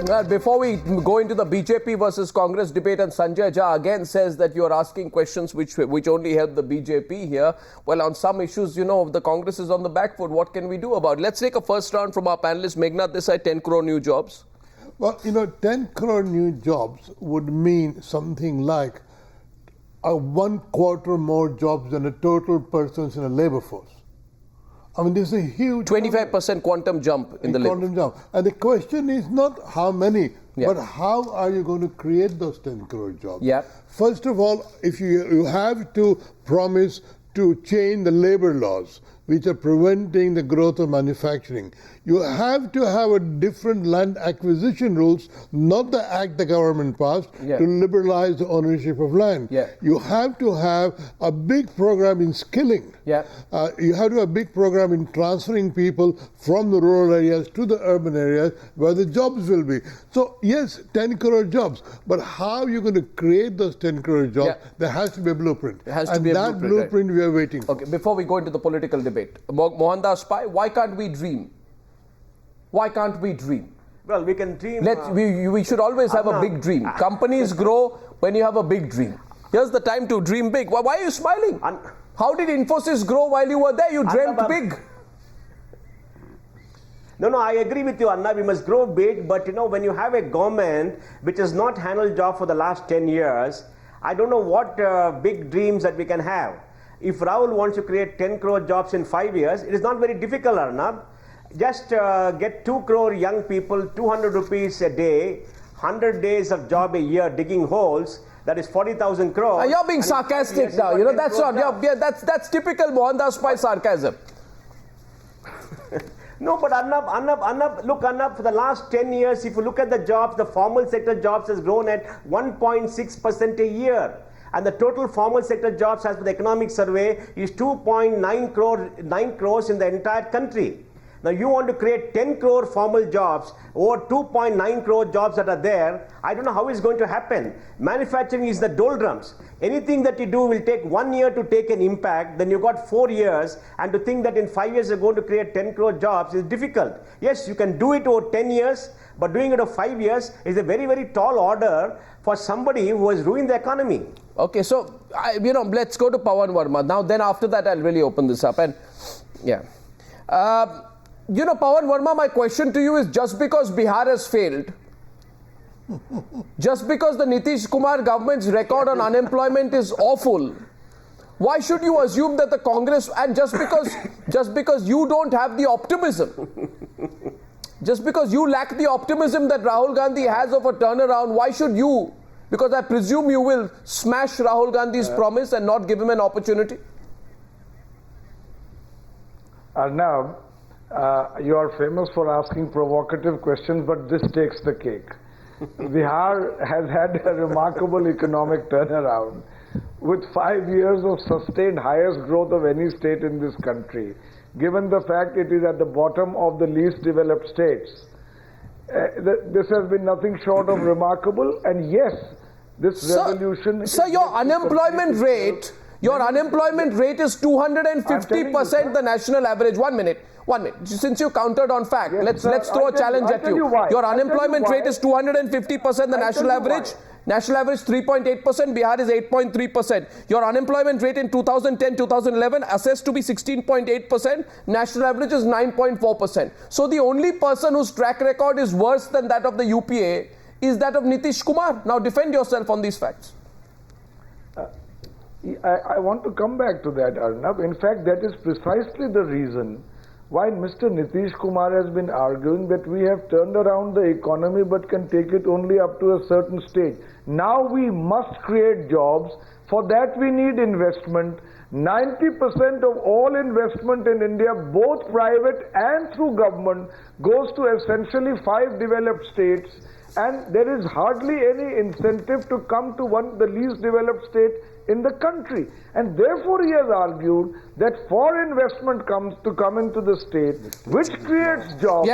Before we go into the BJP versus Congress debate, and Sanjay Jha again says that you are asking questions which only help the BJP here. Well, on some issues, you know, the Congress is on the back foot. What can we do about it? Let's take a first round from our panelists. Meghnad, Desai, 10 crore new jobs. Well, you know, 10 crore new jobs would mean something like 1/4 more jobs than the total persons in a labor force. I mean, this is a huge 25% quantum jump in the labor. Jump. And the question is not how many, but how are you going to create those 10 crore jobs? Yeah. First of all, if you have to promise to change the labor laws, which are preventing the growth of manufacturing. You have to have a different land acquisition rules, not the act the government passed, to liberalize the ownership of land. You have to have a big program in skilling. You have to have a big program in transferring people from the rural areas to the urban areas where the jobs will be. So yes, 10 crore jobs, but how are you going to create those 10 crore jobs? There has to be a blueprint. And that blueprint we are waiting for. Okay, before we go into the political debate, Mohandas Pai, why can't we dream? Why can't we dream? Well, we can dream. We should always have a big dream. Companies grow when you have a big dream. Here's the time to dream big. Why are you smiling? How did Infosys grow while you were there? You dreamt big. No, I agree with you, Arnab. We must grow big, but you know, when you have a government which has not handled job for the last 10 years, I don't know what big dreams that we can have. If Rahul wants to create 10 crore jobs in 5 years, it is not very difficult, Arnab. Just get 2 crore young people, 200 rupees a day, 100 days of job a year digging holes. That is 40,000 crores. You're being sarcastic now. You know, that's not. That's typical Mohandas Pai sarcasm. No, but Arnab, look, Arnab, for the last 10 years, if you look at the jobs, the formal sector jobs has grown at 1.6% a year. And the total formal sector jobs, as per the economic survey, is 2.9 crores in the entire country. Now you want to create 10 crore formal jobs, over 2.9 crore jobs that are there. I don't know how it's going to happen. Manufacturing is the doldrums. Anything that you do will take 1 year to take an impact, then you got 4 years, and to think that in 5 years you're going to create 10 crore jobs is difficult. Yes, you can do it over 10 years, but doing it over 5 years is a very, very tall order for somebody who has ruined the economy. Okay, so, let's go to Pavan Verma. Now, then after that, I'll really open this up. And, Pavan Verma, my question to you is, just because Bihar has failed, just because the Nitish Kumar government's record on unemployment is awful, why should you assume that the Congress, and just because you don't have the optimism, just because you lack the optimism that Rahul Gandhi has of a turnaround, why should you? Because I presume you will smash Rahul Gandhi's promise and not give him an opportunity. Arnab, you are famous for asking provocative questions, but this takes the cake. Bihar has had a remarkable economic turnaround with 5 years of sustained highest growth of any state in this country, given the fact it is at the bottom of the least developed states. This has been nothing short of remarkable, and yes, this revolution... Sir, your unemployment rate is 250% the national average. 1 minute. Since you countered on fact, let's throw a challenge at you. Your unemployment rate is 250% the national average. National average 3.8%, Bihar is 8.3%. Your unemployment rate in 2010-2011 assessed to be 16.8%, national average is 9.4%. So the only person whose track record is worse than that of the UPA is that of Nitish Kumar. Now defend yourself on these facts. I want to come back to that, Arnab. In fact, that is precisely the reason why Mr. Nitish Kumar has been arguing that we have turned around the economy but can take it only up to a certain stage. Now we must create jobs. For that we need investment. 90% of all investment in India, both private and through government, goes to essentially 5 developed states, and there is hardly any incentive to come to the least developed state in the country. And therefore he has argued that for investment to come into the state, which creates jobs,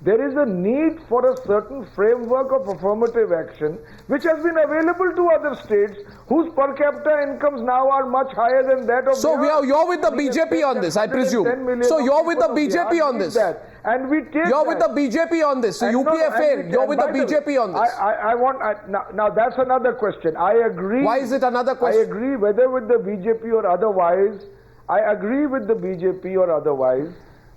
there is a need for a certain framework of affirmative action which has been available to other states whose per capita incomes now are much higher than that of So Bihar. you're with the BJP on this, I presume. So you're with the BJP on this. And we take You're with the BJP on this. So UPA failed. You're with the BJP on this. Now that's another question. I agree. Why is it another question? I agree whether with the BJP or otherwise. I agree with the BJP or otherwise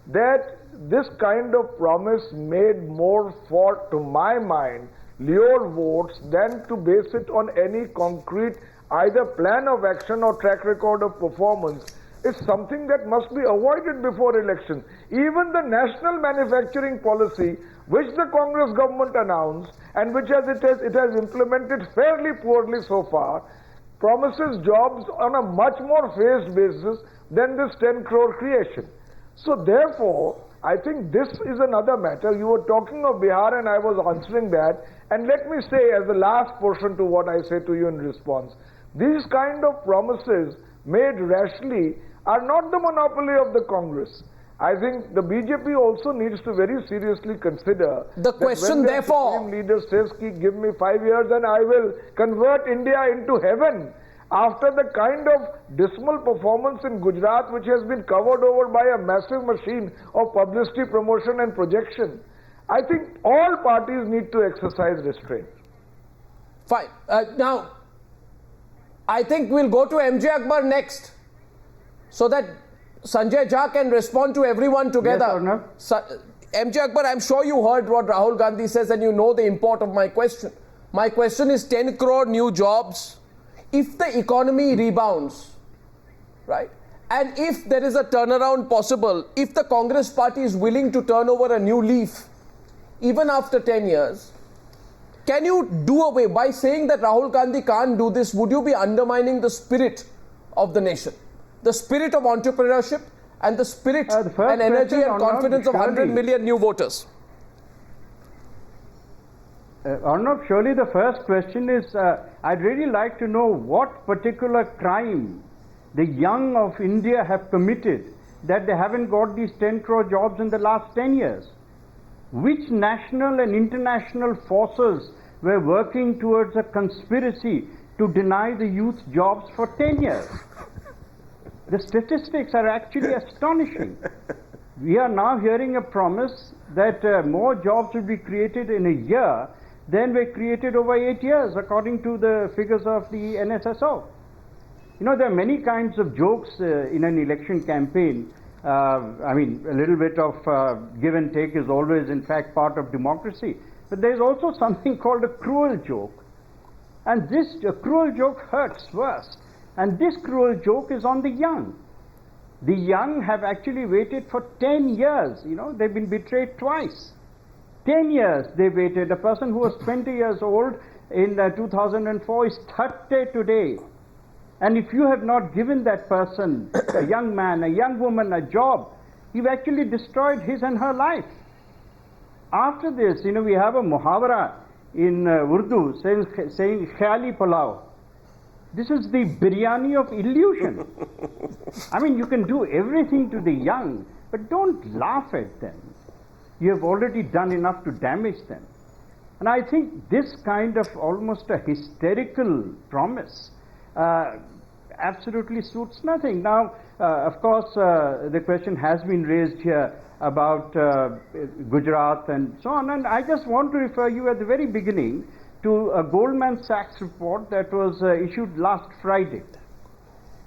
that this kind of promise made more for, to my mind, lure votes than to base it on any concrete either plan of action or track record of performance. It's something that must be avoided before election. Even the national manufacturing policy, which the Congress government announced and which it has implemented fairly poorly so far, promises jobs on a much more phased basis than this 10 crore creation. So therefore, I think this is another matter. You were talking of Bihar and I was answering that. And let me say as the last portion to what I say to you in response, these kind of promises made rashly are not the monopoly of the Congress. I think the BJP also needs to very seriously consider the question therefore, Supreme leader says, give me 5 years and I will convert India into heaven. After the kind of dismal performance in Gujarat, which has been covered over by a massive machine of publicity, promotion and projection, I think all parties need to exercise restraint. Fine. Now, I think we'll go to J Akbar next, so that Sanjay Jha can respond to everyone together. J Akbar, I'm sure you heard what Rahul Gandhi says and you know the import of my question. My question is 10 crore new jobs. If the economy rebounds, right, and if there is a turnaround possible, if the Congress party is willing to turn over a new leaf, even after 10 years, can you do away, by saying that Rahul Gandhi can't do this, would you be undermining the spirit of the nation? The spirit of entrepreneurship and the spirit and energy and confidence of 100 million new voters? Arnab, surely the first question is, I'd really like to know what particular crime the young of India have committed that they haven't got these 10 crore jobs in the last 10 years. Which national and international forces were working towards a conspiracy to deny the youth jobs for 10 years? The statistics are actually astonishing. We are now hearing a promise that more jobs will be created in a year than were created over 8 years, according to the figures of the NSSO. You know, there are many kinds of jokes in an election campaign. I mean, a little bit of give and take is always, in fact, part of democracy. But there's also something called a cruel joke. And this cruel joke hurts worse. And this cruel joke is on the young. The young have actually waited for 10 years. You know, they've been betrayed twice. 10 years they waited. A person who was 20 years old in 2004 is 30 today. And if you have not given that person, a young man, a young woman, a job, you've actually destroyed his and her life. After this, you know, we have a muhavara in Urdu saying khayali pulao. This is the biryani of illusion. I mean, you can do everything to the young, but don't laugh at them. You have already done enough to damage them. And I think this kind of almost a hysterical promise absolutely suits nothing. Now, of course, the question has been raised here about Gujarat and so on, and I just want to refer you at the very beginning to a Goldman Sachs report that was issued last Friday.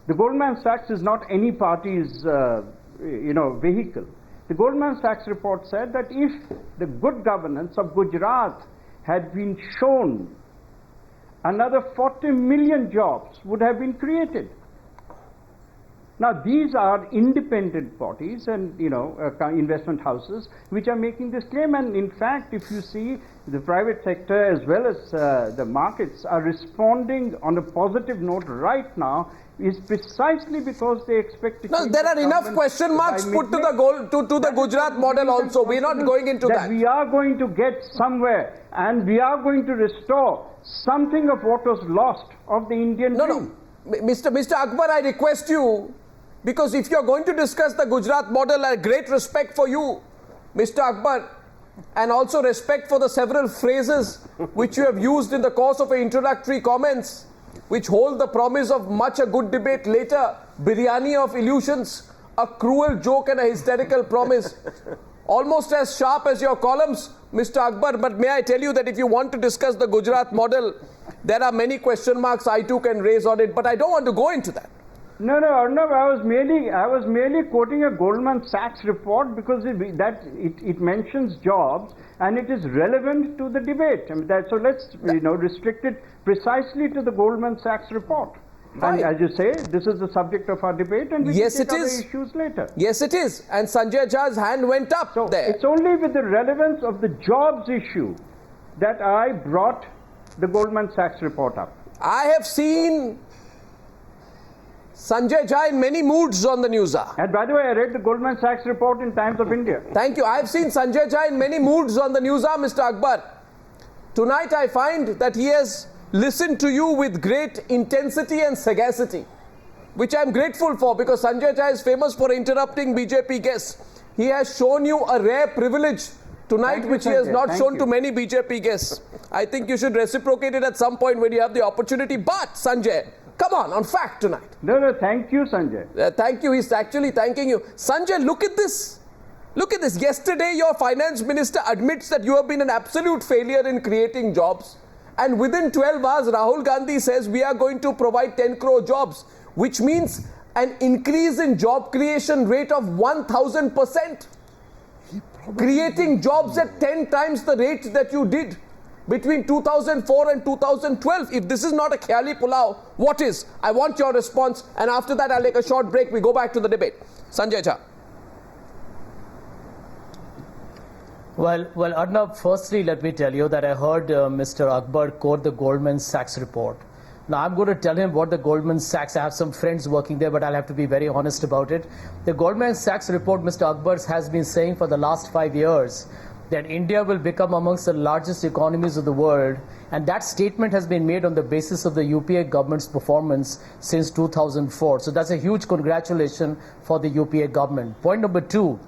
The Goldman Sachs is not any party's vehicle. The Goldman Sachs report said that if the good governance of Gujarat had been shown, another 40 million jobs would have been created. Now, these are independent bodies and, investment houses which are making this claim. And in fact, if you see, the private sector as well as the markets are responding on a positive note right now, is precisely because they expect to. No, there are enough question marks put to the Gujarat model also. We're not going into that. We are going to get somewhere, and we are going to restore something of what was lost of the Indian dream. No, Mr. Akbar, I request you, because if you're going to discuss the Gujarat model, I have great respect for you, Mr. Akbar. and also respect for the several phrases which you have used in the course of your introductory comments, which hold the promise of much a good debate later, biryani of illusions, a cruel joke and a hysterical promise. Almost as sharp as your columns, Mr. Akbar, but may I tell you that if you want to discuss the Gujarat model, there are many question marks I too can raise on it, but I don't want to go into that. No, Arnab, I was merely quoting a Goldman Sachs report because it mentions jobs and it is relevant to the debate. I mean, so let's restrict it precisely to the Goldman Sachs report. Right. And as you say, this is the subject of our debate, and we can take other issues later. Yes, it is. And Sanjay Jha's hand went up So there. it's only with the relevance of the jobs issue that I brought the Goldman Sachs report up. I have seen Sanjay Jha in many moods on the Newshour. And by the way, I read the Goldman Sachs report in Times of India. Thank you. I have seen Sanjay Jha in many moods on the Newshour, Mr. Akbar. Tonight I find that he has listened to you with great intensity and sagacity, which I am grateful for, because Sanjay Jha is famous for interrupting BJP guests. He has shown you a rare privilege tonight, which he has not shown to many BJP guests. I think you should reciprocate it at some point when you have the opportunity. But Sanjay, come on fact tonight. No, thank you, Sanjay. Thank you. He's actually thanking you. Sanjay, look at this. Look at this. Yesterday, your finance minister admits that you have been an absolute failure in creating jobs. And within 12 hours, Rahul Gandhi says we are going to provide 10 crore jobs, which means an increase in job creation rate of 1,000%. Creating jobs at 10 times the rate that you did between 2004 and 2012. If this is not a khayali pulao, what is? I want your response, and after that I'll take a short break. We go back to the debate. Sanjay Jha. Well, Arnab, firstly, let me tell you that I heard Mr. Akbar quote the Goldman Sachs report. Now, I'm going to tell him what the Goldman Sachs, I have some friends working there, but I'll have to be very honest about it. The Goldman Sachs report, Mr. Akbar has been saying for the last 5 years that India will become amongst the largest economies of the world, and that statement has been made on the basis of the UPA government's performance since 2004. So that's a huge congratulation for the UPA government. Point number two.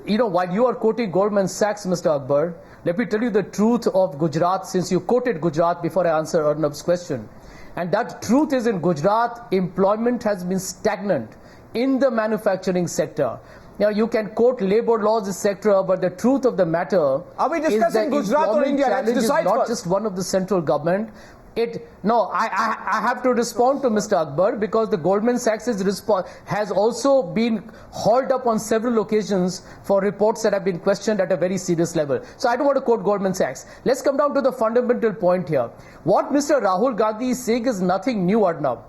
While you are quoting Goldman Sachs, Mr. Akbar, let me tell you the truth of Gujarat, since you quoted Gujarat before I answer Arnab's question. And that truth is, in Gujarat, employment has been stagnant in the manufacturing sector. Now, you can quote labor laws, etc., but the truth of the matter Are we discussing Gujarat or India? Let's decide not first. just one of the central government. I have to respond to Mr. Akbar, because the Goldman Sachs has also been hauled up on several occasions for reports that have been questioned at a very serious level. So I don't want to quote Goldman Sachs. Let's come down to the fundamental point here. What Mr. Rahul Gandhi is saying is nothing new, Arnab.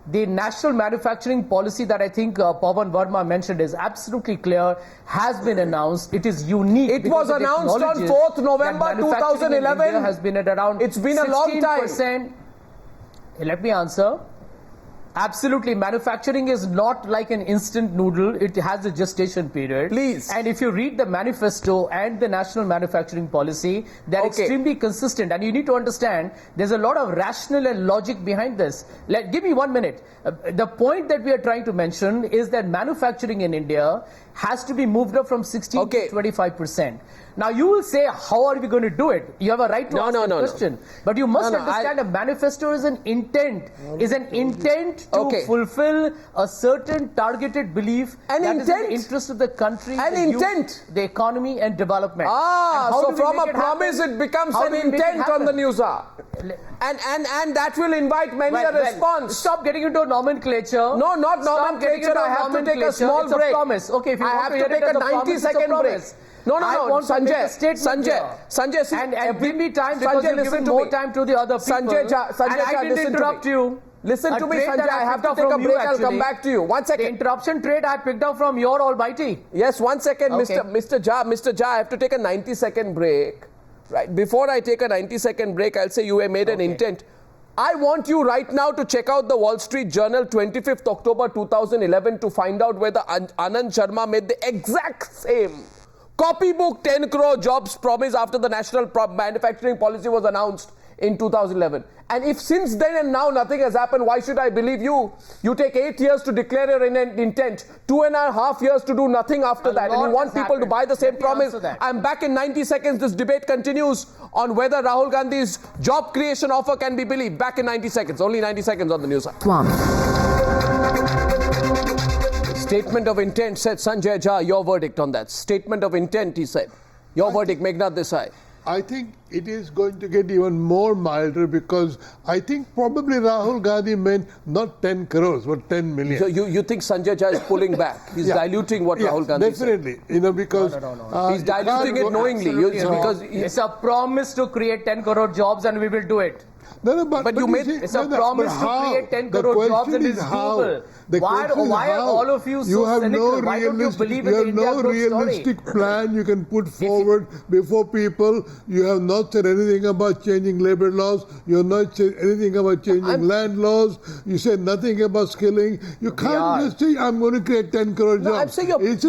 The national manufacturing policy that I think Pavan Verma mentioned is absolutely clear, has been announced. It is unique. It was announced on 4th November 2011. Has been at around It's been a long time. Let me answer. Absolutely. Manufacturing is not like an instant noodle. It has a gestation period. Please. And if you read the manifesto and the national manufacturing policy, they're extremely consistent. And you need to understand there's a lot of rationale and logic behind this. Give me 1 minute. The point that we are trying to mention is that manufacturing in India has to be moved up from 16 to 25%. Now you will say, how are we going to do it? You have a right to ask the question. But you must understand a manifesto is an intent, to fulfill a certain targeted belief that is in the interest of the country, youth, the economy and development. So from a promise it becomes an intent on the Newshour. And that will invite many a response. Stop getting into nomenclature. No, not nomenclature. I have to take a small break. It's a promise. Okay, if you I want have to to hear take it a as a promise, 90-second break. No, Sanjay, see, and give me time, because you're giving more time to the other people. Sanjay Jha, I didn't interrupt you. Listen to me, Sanjay. I have to take a break. I'll come back to you. 1 second. The interruption trade I picked up from your almighty. Yes, 1 second, Okay. Mr. Jha, I have to take a 90-second break. Right. Before I take a 90-second break, I'll say you have made an intent. I want you right now to check out the Wall Street Journal, 25th October 2011, to find out whether Anand Sharma made the exact same copybook 10 crore jobs promise after the national manufacturing policy was announced in 2011. And if since then and now nothing has happened, why should I believe you? You take 8 years to declare your intent, 2.5 years to do nothing after that, and you want people to buy the same promise. I'm back in 90 seconds. This debate continues on whether Rahul Gandhi's job creation offer can be believed. Back in 90 seconds. Only 90 seconds on the news. Statement of intent, said Sanjay Jha. Your verdict on that. Statement of intent, he said. Your verdict, Meghnad Desai. I think it is going to get even more milder because I think probably Rahul Gandhi meant not 10 crores but 10 million. So you think Sanjay Jha is pulling back? He's diluting what Rahul Gandhi definitely. said. You know, because he's diluting it knowingly. Because it's a promise to create 10 crore jobs and we will do it. No, but you made it's a promise to create 10 crore jobs and it's doable. Why are all of you so cynical? Why don't you believe in the India growth story? You have no realistic plan you can put forward before people. You have not said anything about changing labor laws. You have not said anything about changing land laws. You said nothing about skilling. You can't just say, I'm going to create 10 crore jobs. I'm saying put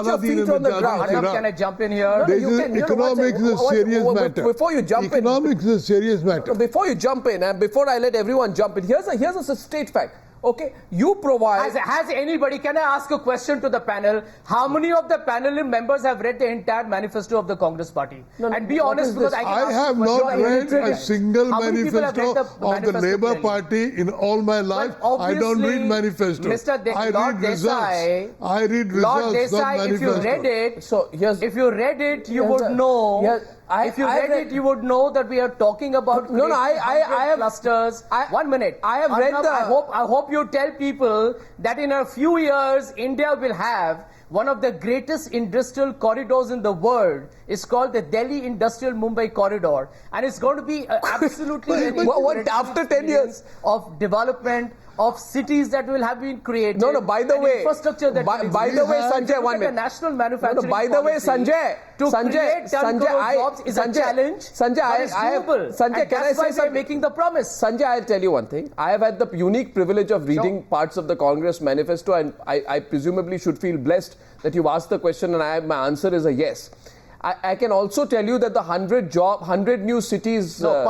your feet on the ground. Arnab, can I jump in here? Economics is a serious matter. Before you jump in. Economics is a serious matter. Before you jump in, and before I let everyone jump in, here's a straight fact. Okay, you provide... Has anybody, can I ask a question to the panel? How many of the panel members have read the entire manifesto of the Congress party? And be honest, because I have not read a single manifesto of the Labour Party in all my life. I don't read manifesto. I read results. I read results, not manifesto. If you read it, if you read it, you would know... If you read it, you would know that we are talking about I have clusters. 1 minute. I have read the... I hope you tell people that in a few years, India will have one of the greatest industrial corridors in the world. It's called the Delhi Industrial Mumbai Corridor. And it's going to be absolutely what after 10 years of development, of cities that will have been created. By the way, infrastructure that by the way, Sanjay, 1 minute. National manufacturing by the way, Sanjay, create 10 crore jobs is a challenge. Sanjay, can I say something? Making the promise. Sanjay, I'll tell you one thing. I have had the unique privilege of reading parts of the Congress manifesto, and I presumably should feel blessed that you've asked the question, and my answer is a yes. I can also tell you that the 100 new cities... you're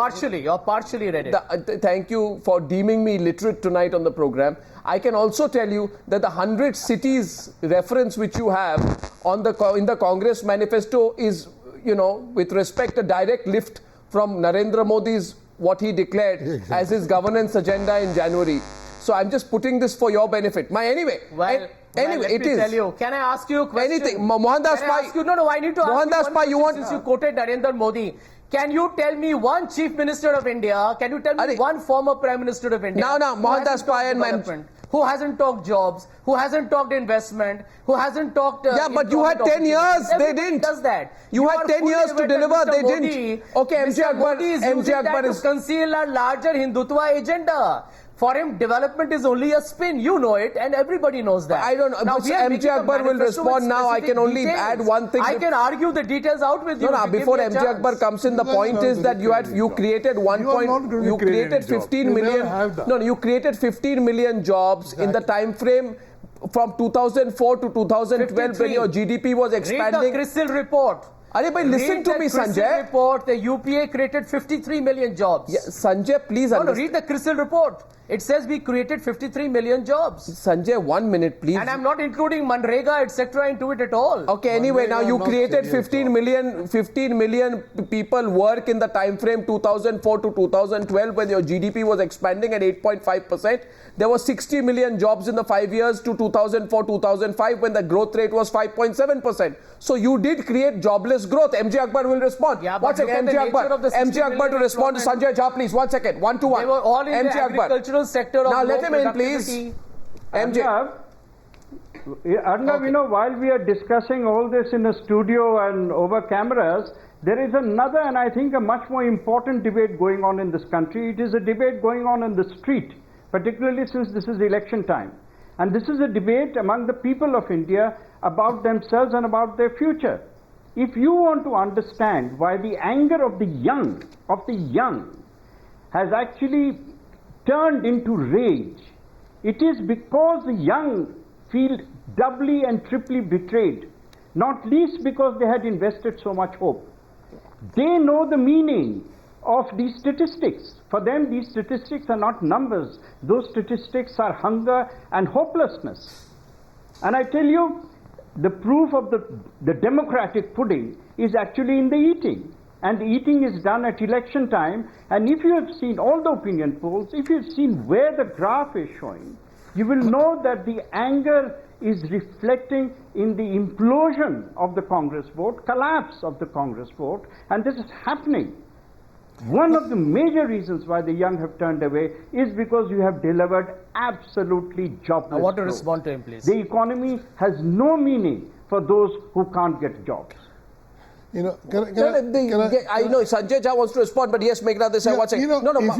partially read it. Thank you for deeming me literate tonight on the program. I can also tell you that the 100 cities reference which you have in the Congress manifesto is, with respect, a direct lift from Narendra Modi's, what he declared as his governance agenda in January. So I'm just putting this for your benefit. Anyway, it is. Tell you. Can I ask you a question? Anything. Mohandas Pai. No, I need to ask you Pai, since you quoted Narendra Modi. Can you tell me one Chief Minister of India? Can you tell me one former Prime Minister of India? Now, Mohandas Pai and who hasn't talked jobs, who hasn't talked investment, who hasn't talked... but you had 10 years, they didn't. Does that. You had 10 years to deliver, they didn't. Okay, Mr. Modi is using that to conceal a larger Hindutva agenda. For him, development is only a spin. You know it, and everybody knows that. I don't know. Now, MJ Akbar will respond now. I can only add one thing. I can argue the details out with you. Before MJ Akbar comes in, the point is that you created 15 million. You created 15 million jobs in the time frame from 2004 to 2012 when your GDP was expanding. Read the CRISIL report. Listen to me, Sanjay. Report, the UPA created 53 million jobs. Sanjay, please understand. Read the CRISIL report. It says we created 53 million jobs. Sanjay, 1 minute, please. And I'm not including Manrega, etc. into it at all. Okay, anyway, now you created 15 million people work in the time frame 2004 to 2012 when your GDP was expanding at 8.5%. There were 60 million jobs in the 5 years to 2004-2005 when the growth rate was 5.7%. So you did create jobless growth. MJ Akbar will respond. One second, MJ Akbar to respond to Sanjay Jha, please. 1 second. 1 to 1. They were all in the agricultural sector of now let him in, please. MJ. Arnab, while we are discussing all this in a studio and over cameras, there is another and I think a much more important debate going on in this country. It is a debate going on in the street, particularly since this is election time. And this is a debate among the people of India about themselves and about their future. If you want to understand why the anger of the young has actually turned into rage, it is because the young feel doubly and triply betrayed, not least because they had invested so much hope. They know the meaning of these statistics. For them, these statistics are not numbers. Those statistics are hunger and hopelessness. And I tell you, the proof of the democratic pudding is actually in the eating. And the eating is done at election time. And if you have seen all the opinion polls, if you've seen where the graph is showing, you will know that the anger is reflecting in the implosion of the Congress vote, collapse of the Congress vote, and this is happening. One of the major reasons why the young have turned away is because you have delivered absolutely jobless I want to growth. respond to him, please. The economy has no meaning for those who can't get jobs. You know, I know Sanjay Jha wants to respond, but yes, Meghnad, Desai, one second.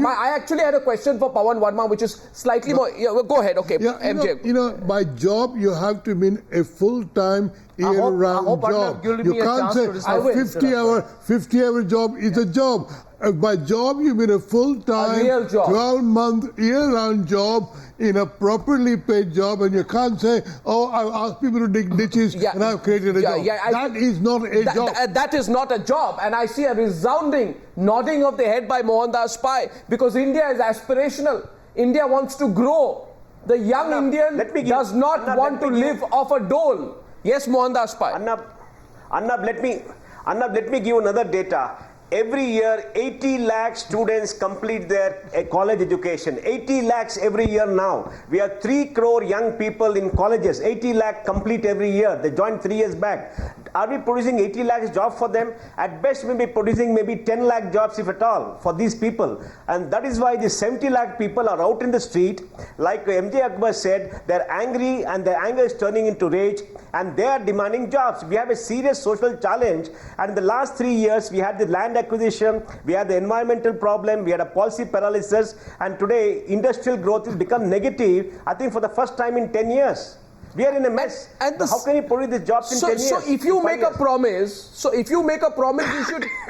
I actually had a question for Pavan Verma, which is slightly more. Yeah, well, go ahead, okay. MJ. By job, you have to mean a full-time, year-round job. You can't say a 50-hour job is a job. By job, you mean a full-time, 12-month, year-round job in a properly paid job, and you can't say, oh, I've asked people to dig ditches and I've created a job. That is not a job. That is not a job, and I see a resounding nodding of the head by Mohandas Pai, because India is aspirational. India wants to grow. The young Indian does not want to live off a dole. Yes, Mohandas Pai. Arnab, let me give another data. Every year, 80 lakh students complete their college education. 80 lakhs every year now. We have 3 crore young people in colleges. 80 lakh complete every year. They joined 3 years back. Are we producing 80 lakhs jobs for them? At best, we may be producing maybe 10 lakh jobs, if at all, for these people. And that is why the 70 lakh people are out in the street. Like J Akbar said, they're angry, and their anger is turning into rage, and they are demanding jobs. We have a serious social challenge, and in the last 3 years, we had the land acquisition, we had the environmental problem, we had a policy paralysis, and today industrial growth has become negative, I think for the first time in 10 years. We are in a mess. How can you produce these jobs in 10 years? So if you make a promise,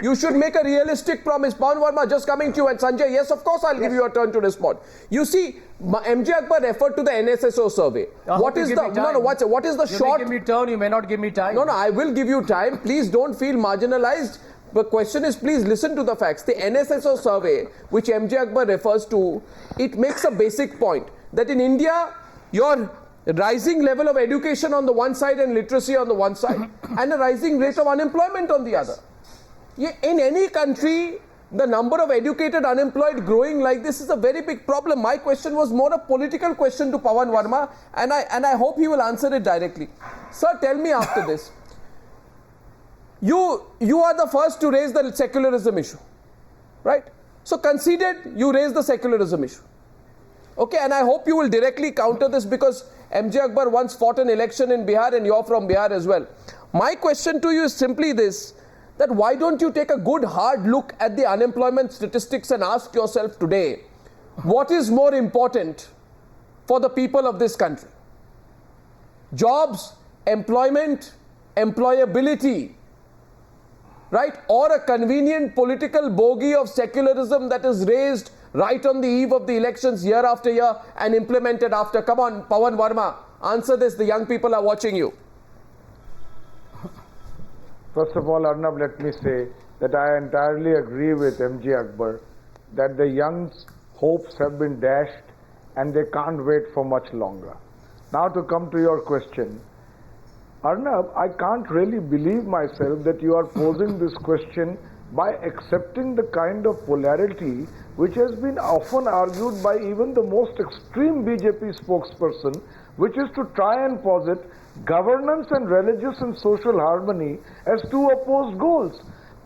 you should make a realistic promise. Pavan Verma, just coming to you, and Sanjay, yes, of course, I'll give you a turn to respond. You see, J Akbar referred to the NSSO survey. What is the short? You may give me turn, you may not give me time. No, I will give you time. Please don't feel marginalized. The question is, please listen to the facts. The NSSO survey, which J Akbar refers to, it makes a basic point that in India, your rising level of education on the one side and literacy on the one side, and a rising rate of unemployment on the other. In any country, the number of educated unemployed growing like this is a very big problem. My question was more a political question to Pavan Verma, and I hope he will answer it directly. Sir, tell me after this. You are the first to raise the secularism issue, right? So conceded, you raise the secularism issue. Okay, and I hope you will directly counter this, because J Akbar once fought an election in Bihar, and you're from Bihar as well. My question to you is simply this, that why don't you take a good hard look at the unemployment statistics and ask yourself today, what is more important for the people of this country? Jobs, employment, employability, right? Or a convenient political bogey of secularism that is raised right on the eve of the elections year after year and implemented after. Come on, Pavan Verma, answer this. The young people are watching you. First of all, Arnab, let me say that I entirely agree with J Akbar that the young's hopes have been dashed and they can't wait for much longer. Now to come to your question. Arnab, I can't really believe myself that you are posing this question by accepting the kind of polarity which has been often argued by even the most extreme BJP spokesperson, which is to try and posit governance and religious and social harmony as two opposed goals.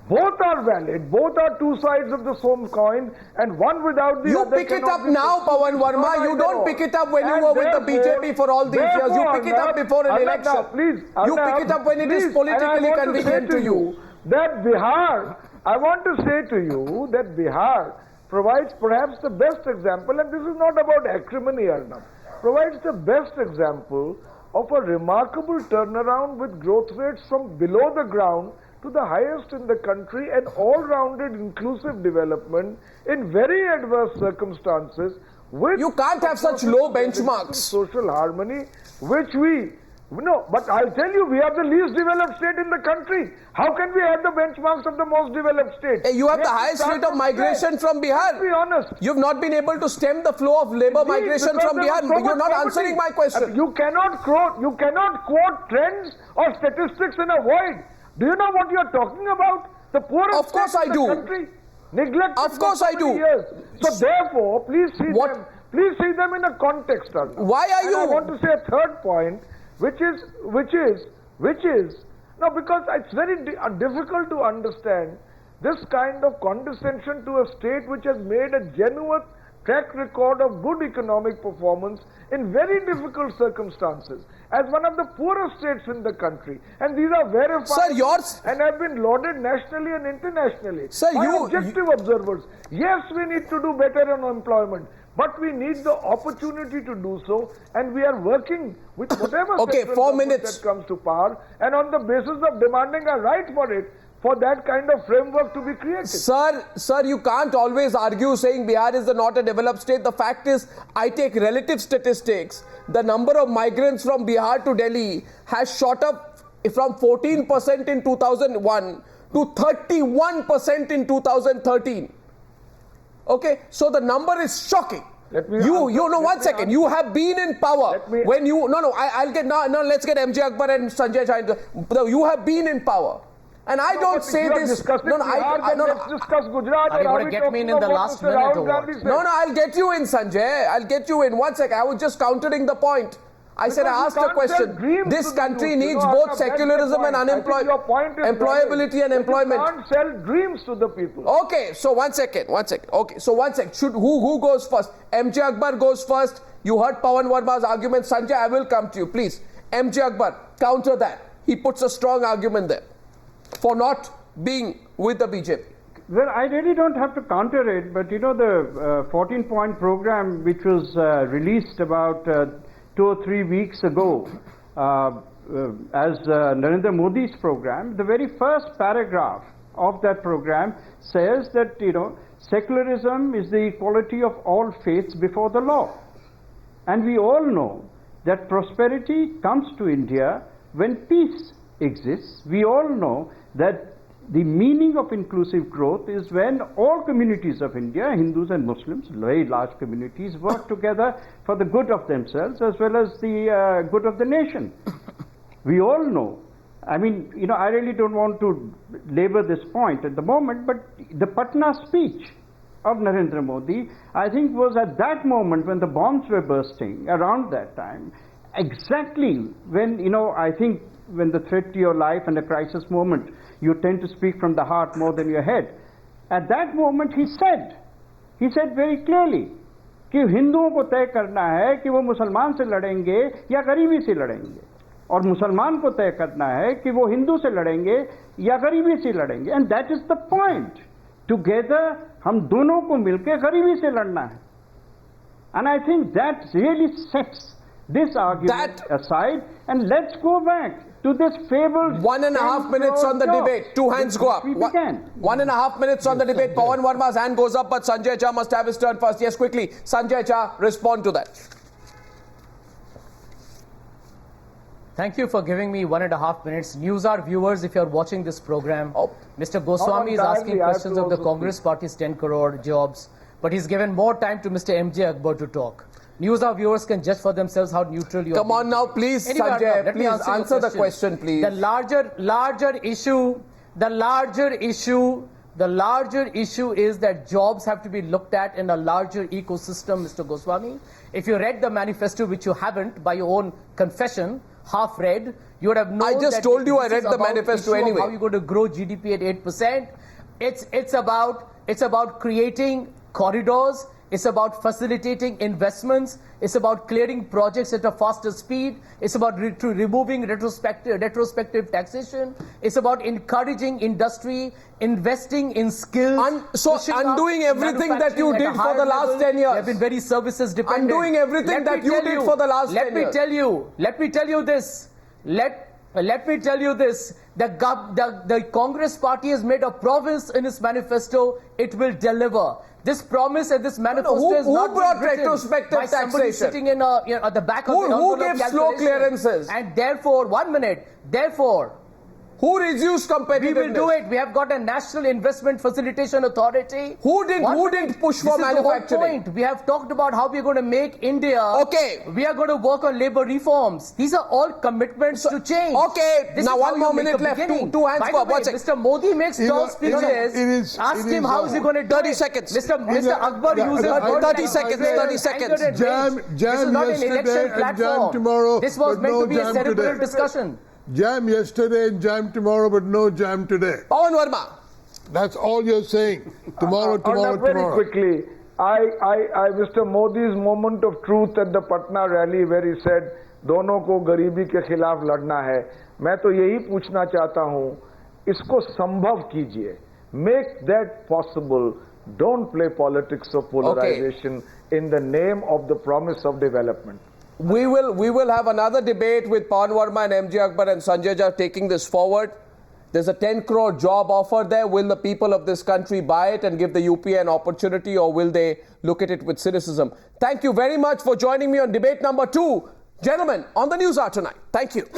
Both are valid, both are two sides of the same coin, and one without the other. You pick it up now, Pavan Verma. You don't pick it up when you were with the BJP for all these years. You pick it up before an election. Please, you pick it up when it is politically convenient to you. That Bihar, I want to say to you that Bihar provides perhaps the best example, and this is not about acrimony, Arnab, provides the best example of a remarkable turnaround with growth rates from below the ground to the highest in the country, and all-rounded inclusive development in very adverse circumstances. With you can't have such low benchmarks. Social harmony, which we No, but I'll tell you, we are the least developed state in the country. How can we have the benchmarks of the most developed state? You have the highest rate of migration from Bihar. Let's be honest. You've not been able to stem the flow of labor migration Because from there Bihar. was so You're much not poverty. answering my question. You cannot quote trends or statistics in a void. Do you know what you're talking about? The poorest Of course state I in the do. country. Neglected Of course for so I do. many years. So therefore, please see What- them. Please see them in a context. Arnab. Why are And I you- want to say a third point, which is no, because it's very difficult to understand this kind of condescension to a state which has made a genuine track record of good economic performance in very difficult circumstances as one of the poorest states in the country, and these are verified Sir, yours- and have been lauded nationally and internationally Sir, by you- objective observers. Yes, we need to do better on employment, but we need the opportunity to do so, and we are working with whatever Okay, central 4 government minutes. that comes to power, and on the basis of demanding a right for it, for that kind of framework to be created. Sir, you can't always argue saying Bihar is not a developed state. The fact is, I take relative statistics. The number of migrants from Bihar to Delhi has shot up from 14% in 2001 to 31% in 2013. Okay, so the number is shocking. One second. You have been in power when you. I'll get now. Let's get MJ Akbar and Sanjay Jha. You have been in power. And I don't say this. Let's discuss Gujarat. Are you going to get me in the last minute or what? No, I'll get you in, Sanjay. I'll get you in. 1 second. I was just countering the point. I said, I asked a question. This country needs both secularism and employability and employment. You can't sell dreams to the people. Okay, so 1 second. Okay, so 1 second. Who goes first? MJ Akbar goes first. You heard Pavan Verma's argument. Sanjay, I will come to you, please. MJ Akbar, counter that. He puts a strong argument there for not being with the BJP. Well, I really don't have to counter it, but you know the 14-point program which was released about 2 or 3 weeks ago as Narendra Modi's program, the very first paragraph of that program says that, you know, secularism is the equality of all faiths before the law. And we all know that prosperity comes to India when peace exists. We all know that the meaning of inclusive growth is when all communities of India, Hindus and Muslims, very large communities, work together for the good of themselves as well as the good of the nation. We all know. I mean, you know, I really don't want to labor this point at the moment, but the Patna speech of Narendra Modi, I think, was at that moment when the bombs were bursting, around that time, exactly when, you know, I think when the threat to your life and a crisis moment, you tend to speak from the heart more than your head. At that moment he said very clearly कि हिंदुओं को तय करना है कि वो मुसलमान से लड़ेंगे या गरीबी से लड़ेंगे, और मुसलमान को तय करना है कि वो हिंदू से लड़ेंगे या गरीबी से लड़ेंगे. And that is the point. Together हम दोनों को मिलकर गरीबी से लड़ना है. And I think that really sets this argument aside, and let's go back to this fabled 1.5 minutes on the debate. Two hands go up. 1.5 minutes on the debate. Pavan Verma's hand goes up, but Sanjay Jha must have his turn first. Yes, quickly. Sanjay Jha, respond to that. Thank you for giving me 1.5 minutes. Newshour viewers, if you are watching this program, Mr. Goswami is asking questions of the Congress Party's 10 crore jobs, but he's given more time to Mr. MJ Akbar to talk. Newshour viewers can judge for themselves how neutral you are. Come on now, please, anyway, Sanjay, Arnab, let me please answer the question, please. The larger issue is that jobs have to be looked at in a larger ecosystem, Mr. Goswami. If you read the manifesto, which you haven't, by your own confession, half read, you would have known. I just told you I read the manifesto anyway. How you going to grow GDP at 8%? It's about creating corridors. It's about facilitating investments. It's about clearing projects at a faster speed. It's about removing retrospective taxation. It's about encouraging industry, investing in skills. So undoing everything that you did for the last 10 years. They've been very services dependent. Undoing everything that you did for the last 10 years. Let me tell you this. Let me tell you this, the Congress party has made a promise in its manifesto, it will deliver. This promise and this manifesto is not brought written retrospective by somebody taxation? sitting in at the back of the Who envelope gave slow calculation. clearances? And therefore, 1 minute, therefore, Who reduced competitiveness? we will do it. We have got a National Investment Facilitation Authority. Who didn't push for This is manufacturing? the whole point. We have talked about how we are going to make India. Okay. We are going to work on labor reforms. These are all commitments to change. Okay. This Now is how one more you make minute a left. beginning. Two hands By for the way, one second. Mr. Modi makes You know, tall speeches. Ask him how is he going to do 30 it. seconds. Mr. Akbar uses 30 seconds, 30 seconds. Jam This is not an yesterday election and jam platform. tomorrow, This was but meant no to be a jam cerebral today. discussion. Jam yesterday and jam tomorrow, but no jam today. Pavan Verma. That's all you're saying. Tomorrow, tomorrow, Arnab, very tomorrow. quickly, Mr. Modi's moment of truth at the Patna rally where he said, दोनों को गरीबी के खिलाफ लड़ना है, मैं तो यही पूछना चाहता हूं, इसको संभव कीजिए. Make that possible. Don't play politics of polarization in the name of the promise of development. We will have another debate with Pavan Verma and J Akbar and Sanjay Jha taking this forward. There's a 10 crore job offer there. Will the people of this country buy it and give the UP an opportunity, or will they look at it with cynicism? Thank you very much for joining me on debate number 2. Gentlemen, on the Newshour tonight. Thank you.